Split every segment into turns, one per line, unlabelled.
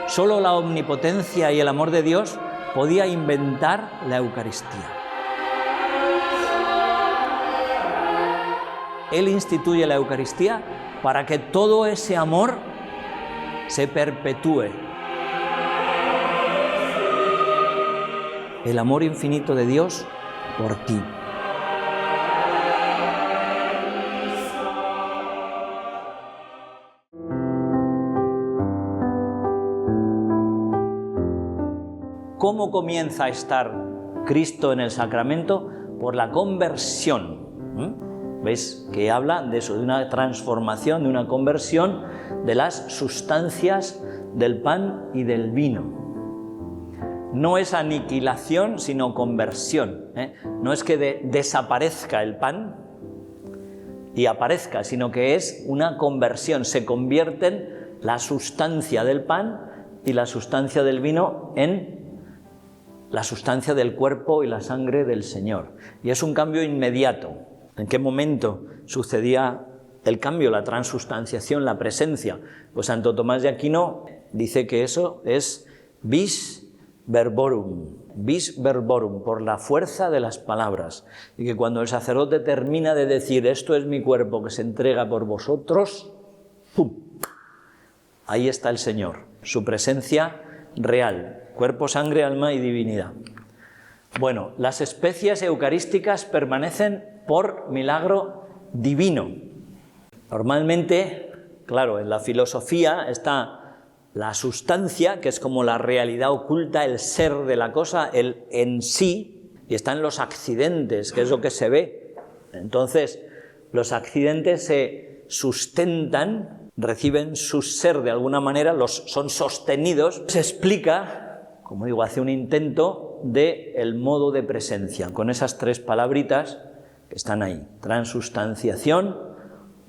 Solo la omnipotencia y el amor de Dios podía inventar la Eucaristía. Él instituye la Eucaristía para que todo ese amor se perpetúe. El amor infinito de Dios por ti. ¿Cómo comienza a estar Cristo en el sacramento? Por la conversión. ¿Veis? Que habla de eso, de una transformación, de una conversión de las sustancias del pan y del vino. No es aniquilación, sino conversión. No es que desaparezca el pan y aparezca, sino que es una conversión. Se convierten la sustancia del pan y la sustancia del vino en la sustancia del cuerpo y la sangre del Señor. Y es un cambio inmediato. ¿En qué momento sucedía el cambio, la transustanciación, la presencia? Pues Santo Tomás de Aquino dice que eso es vis verborum, por la fuerza de las palabras. Y que cuando el sacerdote termina de decir esto es mi cuerpo que se entrega por vosotros, ¡pum!, ahí está el Señor, su presencia real. Cuerpo, sangre, alma y divinidad. Bueno, las especies eucarísticas permanecen por milagro divino. Normalmente, claro, en la filosofía está la sustancia, que es como la realidad oculta, el ser de la cosa, el en sí, y están los accidentes, que es lo que se ve. Entonces, los accidentes se sustentan, reciben su ser de alguna manera, son sostenidos. Se explica, como digo, hace un intento del modo de presencia, con esas tres palabritas que están ahí: transustanciación,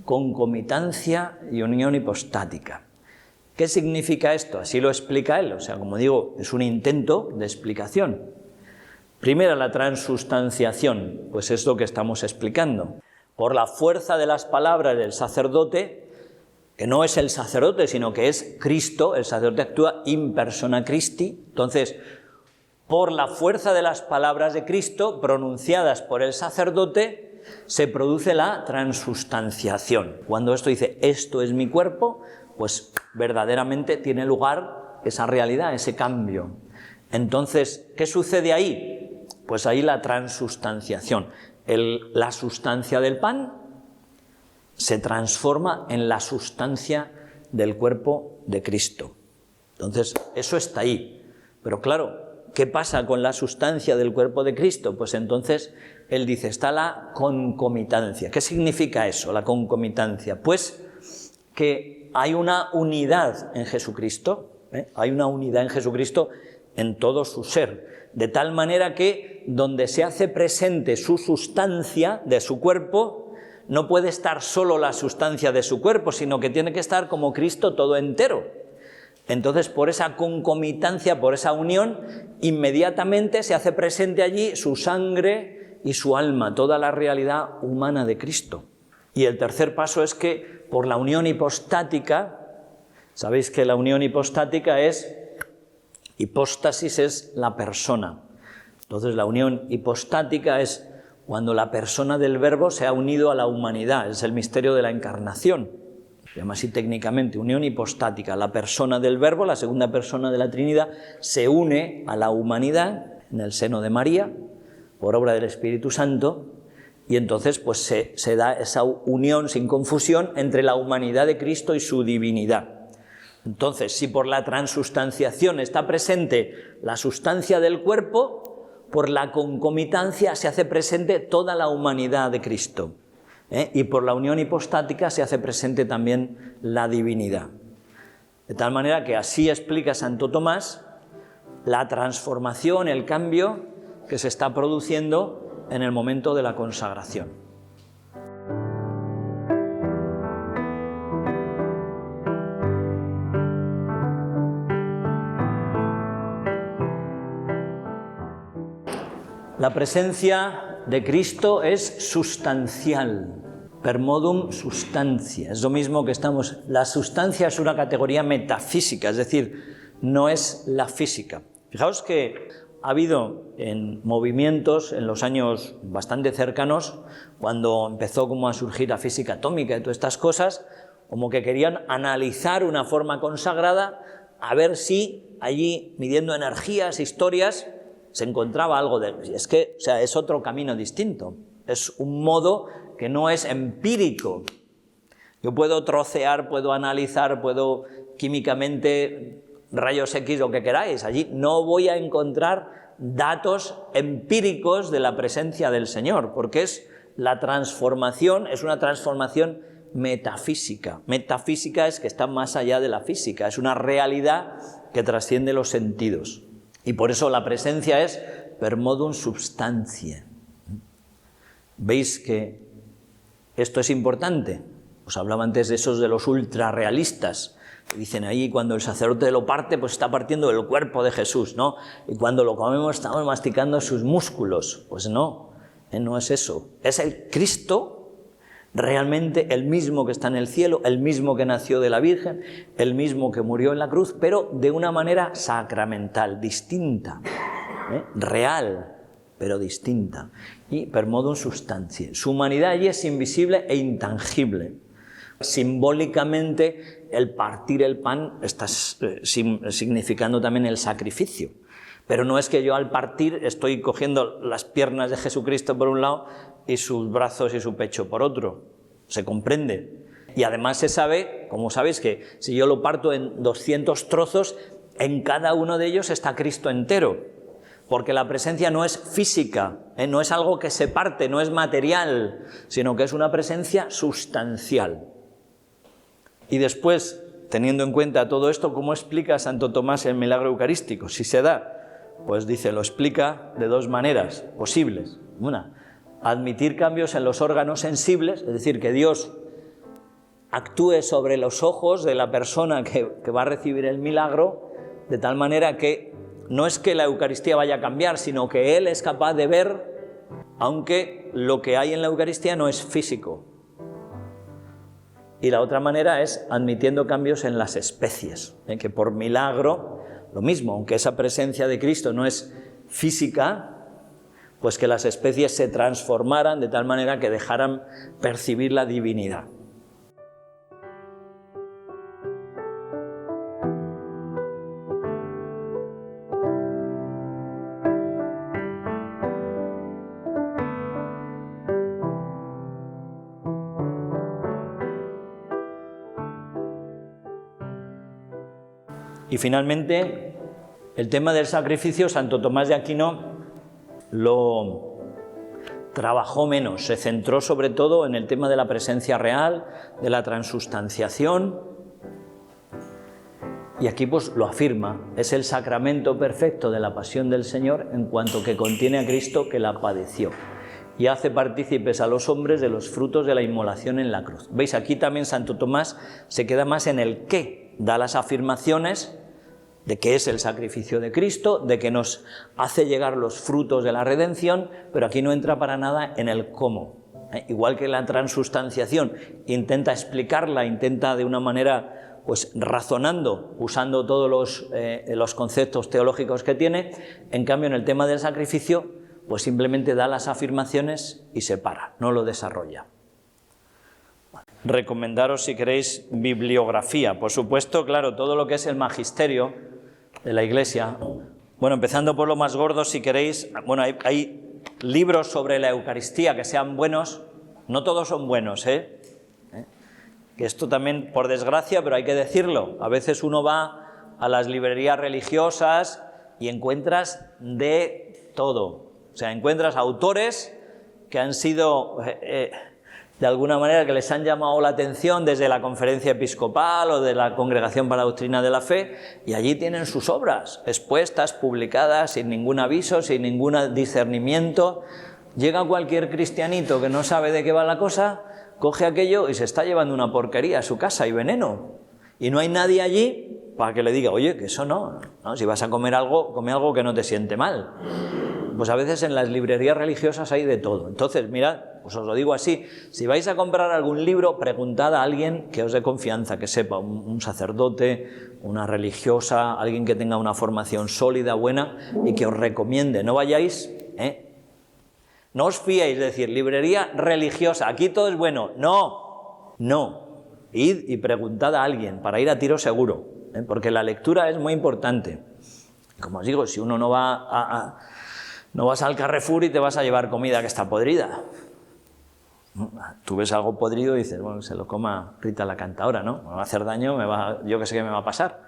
concomitancia y unión hipostática. ¿Qué significa esto? Así lo explica él, o sea, como digo, es un intento de explicación. Primero, la transustanciación, pues es lo que estamos explicando. Por la fuerza de las palabras del sacerdote, que no es el sacerdote, sino que es Cristo, el sacerdote actúa in persona Christi. Entonces, por la fuerza de las palabras de Cristo, pronunciadas por el sacerdote, se produce la transustanciación. Cuando esto dice, esto es mi cuerpo, pues verdaderamente tiene lugar esa realidad, ese cambio. Entonces, ¿qué sucede ahí? Pues ahí la transustanciación. La sustancia del pan se transforma en la sustancia del cuerpo de Cristo. Entonces, eso está ahí. Pero claro, ¿qué pasa con la sustancia del cuerpo de Cristo? Pues entonces, él dice, está la concomitancia. ¿Qué significa eso, la concomitancia? Pues que hay una unidad en Jesucristo, hay una unidad en Jesucristo en todo su ser, de tal manera que donde se hace presente su sustancia de su cuerpo, no puede estar solo la sustancia de su cuerpo, sino que tiene que estar como Cristo todo entero. Entonces, por esa concomitancia, por esa unión, inmediatamente se hace presente allí su sangre y su alma, toda la realidad humana de Cristo. Y el tercer paso es que por la unión hipostática, sabéis que la unión hipostática es, hipóstasis es la persona. Entonces, la unión hipostática es cuando la persona del Verbo se ha unido a la humanidad, es el misterio de la encarnación. Se llama así técnicamente, unión hipostática. La persona del Verbo, la segunda persona de la Trinidad, se une a la humanidad en el seno de María, por obra del Espíritu Santo, y entonces pues se da esa unión sin confusión entre la humanidad de Cristo y su divinidad. Entonces, si por la transustanciación está presente la sustancia del cuerpo, por la concomitancia se hace presente toda la humanidad de Cristo. Y por la unión hipostática se hace presente también la divinidad. De tal manera que así explica Santo Tomás la transformación, el cambio que se está produciendo en el momento de la consagración. La presencia de Cristo es sustancial. Per modum substantia. Es lo mismo que estamos... La sustancia es una categoría metafísica, es decir, no es la física. Fijaos que ha habido en movimientos en los años bastante cercanos, cuando empezó como a surgir la física atómica y todas estas cosas, como que querían analizar una forma consagrada a ver si allí, midiendo energías, historias, se encontraba algo de... Es que, o sea, es otro camino distinto. Es un modo que no es empírico. Yo puedo trocear, puedo analizar, puedo químicamente, rayos X, lo que queráis. Allí no voy a encontrar datos empíricos de la presencia del Señor, porque es la transformación, es una transformación metafísica. Metafísica es que está más allá de la física, es una realidad que trasciende los sentidos. Y por eso la presencia es per modum substantiae. ¿Veis que esto es importante? Os hablaba antes de esos de los ultrarrealistas, que dicen ahí cuando el sacerdote lo parte, pues está partiendo el cuerpo de Jesús, ¿no? Y cuando lo comemos estamos masticando sus músculos. Pues no, no es eso. Es el Cristo, realmente el mismo que está en el cielo, el mismo que nació de la Virgen, el mismo que murió en la cruz, pero de una manera sacramental, distinta, real, pero distinta, y per modum substantiae. Su humanidad allí es invisible e intangible. Simbólicamente, el partir el pan está significando también el sacrificio. Pero no es que yo al partir estoy cogiendo las piernas de Jesucristo por un lado y sus brazos y su pecho por otro. Se comprende. Y además se sabe, como sabéis, que si yo lo parto en 200 trozos, en cada uno de ellos está Cristo entero. Porque la presencia no es física, no es algo que se parte, no es material, sino que es una presencia sustancial. Y después, teniendo en cuenta todo esto, ¿cómo explica Santo Tomás el milagro eucarístico? Si se da, pues dice, lo explica de dos maneras posibles. Una, admitir cambios en los órganos sensibles, es decir, que Dios actúe sobre los ojos de la persona que va a recibir el milagro, de tal manera que no es que la Eucaristía vaya a cambiar, sino que Él es capaz de ver, aunque lo que hay en la Eucaristía no es físico. Y la otra manera es admitiendo cambios en las especies, que por milagro, lo mismo, aunque esa presencia de Cristo no es física, pues que las especies se transformaran de tal manera que dejaran percibir la divinidad. Y finalmente, el tema del sacrificio, Santo Tomás de Aquino lo trabajó menos, se centró sobre todo en el tema de la presencia real, de la transustanciación, y aquí pues lo afirma, es el sacramento perfecto de la pasión del Señor en cuanto que contiene a Cristo que la padeció y hace partícipes a los hombres de los frutos de la inmolación en la cruz. ¿Veis? Aquí también Santo Tomás se queda más en el qué, da las afirmaciones de que es el sacrificio de Cristo, de que nos hace llegar los frutos de la redención, pero aquí no entra para nada en el cómo. Igual que la transustanciación intenta explicarla, intenta de una manera pues razonando, usando todos los conceptos teológicos que tiene, en cambio en el tema del sacrificio pues simplemente da las afirmaciones y se para, no lo desarrolla. Recomendaros, si queréis, bibliografía. Por supuesto, claro, todo lo que es el magisterio de la Iglesia. Bueno, empezando por lo más gordo, si queréis, bueno, hay libros sobre la Eucaristía que sean buenos. No todos son buenos, Que esto también, por desgracia, pero hay que decirlo. A veces uno va a las librerías religiosas y encuentras de todo. O sea, encuentras autores que han sido, de alguna manera, que les han llamado la atención desde la Conferencia Episcopal o de la Congregación para la Doctrina de la Fe, y allí tienen sus obras expuestas, publicadas, sin ningún aviso, sin ningún discernimiento. Llega cualquier cristianito que no sabe de qué va la cosa, coge aquello y se está llevando una porquería a su casa y veneno. Y no hay nadie allí para que le diga, oye, que eso no, si vas a comer algo, come algo que no te siente mal. pues a veces en las librerías religiosas hay de todo. Entonces, mirad, pues os lo digo así, si vais a comprar algún libro, preguntad a alguien que os dé confianza, que sepa, un sacerdote, una religiosa, alguien que tenga una formación sólida, buena, y que os recomiende. No vayáis, no os fiéis de decir, librería religiosa, aquí todo es bueno. No. Id y preguntad a alguien para ir a tiro seguro, porque la lectura es muy importante. Como os digo, si uno no vas al Carrefour y te vas a llevar comida que está podrida. Tú ves algo podrido y dices, bueno, se lo coma Rita la cantadora, ¿no? Me va a hacer daño, yo que sé qué me va a pasar.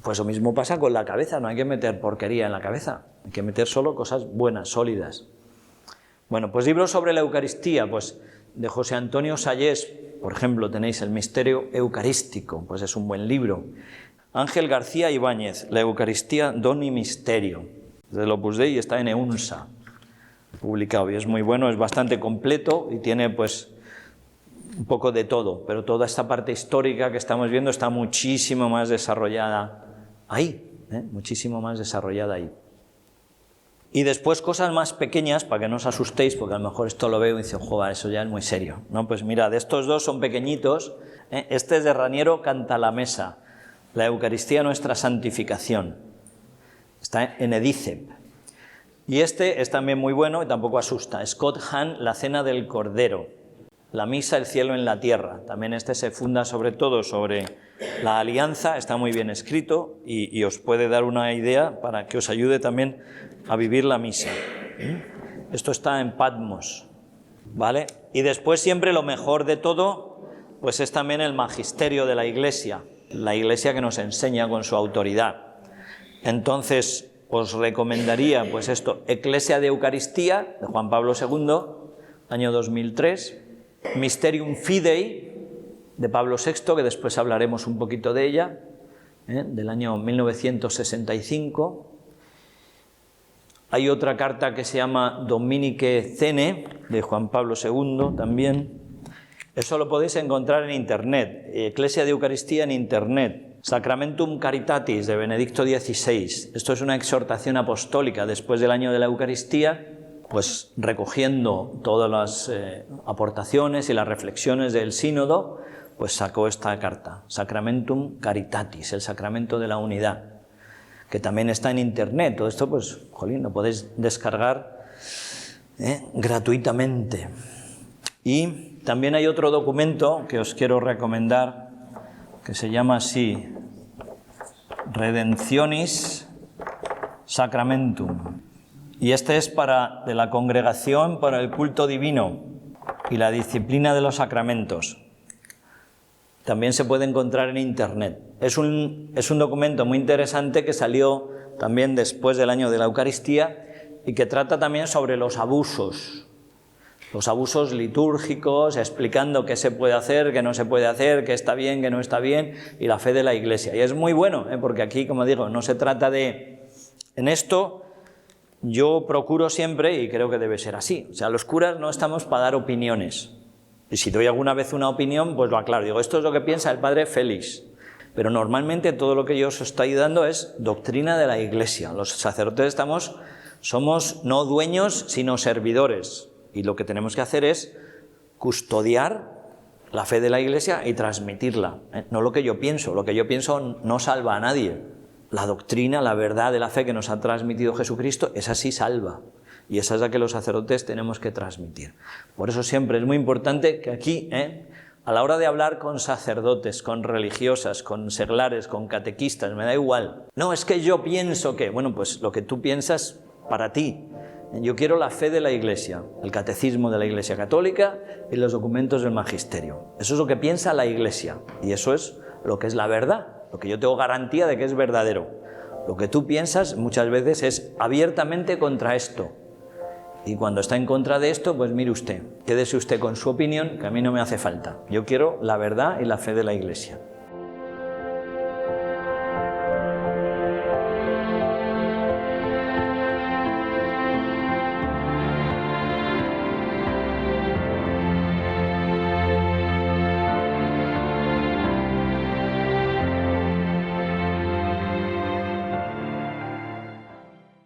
Pues lo mismo pasa con la cabeza, no hay que meter porquería en la cabeza, hay que meter solo cosas buenas, sólidas. Bueno, pues libros sobre la Eucaristía, pues de José Antonio Sayés, por ejemplo, tenéis El misterio eucarístico, pues es un buen libro. Ángel García Ibáñez, La Eucaristía, don y misterio, del Opus Dei, está en EUNSA, publicado, y es muy bueno, es bastante completo y tiene pues un poco de todo, pero toda esta parte histórica que estamos viendo está muchísimo más desarrollada ahí, muchísimo más desarrollada ahí. Y después cosas más pequeñas, para que no os asustéis, porque a lo mejor esto lo veo y dice, joder, eso ya es muy serio. No, pues mirad, estos dos son pequeñitos, este es de Raniero Cantalamessa, La Eucaristía, nuestra santificación, está en Edicep. Y este es también muy bueno y tampoco asusta, Scott Hahn, La cena del Cordero, La misa, el cielo en la tierra. También este se funda sobre todo sobre la alianza, está muy bien escrito y os puede dar una idea para que os ayude también a vivir la misa. Esto está en Patmos, ¿vale? Y después siempre lo mejor de todo, pues es también el magisterio de la Iglesia que nos enseña con su autoridad. Entonces, os recomendaría, pues esto, Ecclesia de Eucaristía, de Juan Pablo II, año 2003, Mysterium Fidei, de Pablo VI, que después hablaremos un poquito de ella, del año 1965. Hay otra carta que se llama Dominique Cene, de Juan Pablo II también. Eso lo podéis encontrar en Internet, Ecclesia de Eucaristía en Internet. Sacramentum Caritatis, de Benedicto XVI. Esto es una exhortación apostólica después del año de la Eucaristía, pues recogiendo todas las aportaciones y las reflexiones del sínodo, pues sacó esta carta, Sacramentum Caritatis, el sacramento de la unidad, que también está en Internet. Todo esto, pues, jolín, lo podéis descargar gratuitamente. Y también hay otro documento que os quiero recomendar, que se llama así, Redemptionis Sacramentum. Y este es de la Congregación para el Culto Divino y la Disciplina de los Sacramentos. También se puede encontrar en Internet. Es un documento muy interesante que salió también después del año de la Eucaristía y que trata también sobre los abusos litúrgicos, explicando qué se puede hacer, qué no se puede hacer, qué está bien, qué no está bien, y la fe de la Iglesia. Y es muy bueno, porque aquí, como digo, no se trata de... En esto yo procuro siempre, y creo que debe ser así, o sea, los curas no estamos para dar opiniones. Y si doy alguna vez una opinión, pues lo aclaro. Digo, esto es lo que piensa el padre Félix. Pero normalmente todo lo que yo os estoy dando es doctrina de la Iglesia. Los sacerdotes somos no dueños, sino servidores. Y lo que tenemos que hacer es custodiar la fe de la Iglesia y transmitirla. No lo que yo pienso. Lo que yo pienso no salva a nadie. La doctrina, la verdad de la fe que nos ha transmitido Jesucristo, esa sí salva. Y esa es la que los sacerdotes tenemos que transmitir. Por eso siempre es muy importante que aquí, a la hora de hablar con sacerdotes, con religiosas, con seglares, con catequistas, me da igual. No, es que yo pienso que... Bueno, pues lo que tú piensas para ti. Yo quiero la fe de la Iglesia, el catecismo de la Iglesia Católica y los documentos del magisterio. Eso es lo que piensa la Iglesia y eso es lo que es la verdad, lo que yo tengo garantía de que es verdadero. Lo que tú piensas muchas veces es abiertamente contra esto. Y cuando está en contra de esto, pues mire usted, quédese usted con su opinión, que a mí no me hace falta. Yo quiero la verdad y la fe de la Iglesia.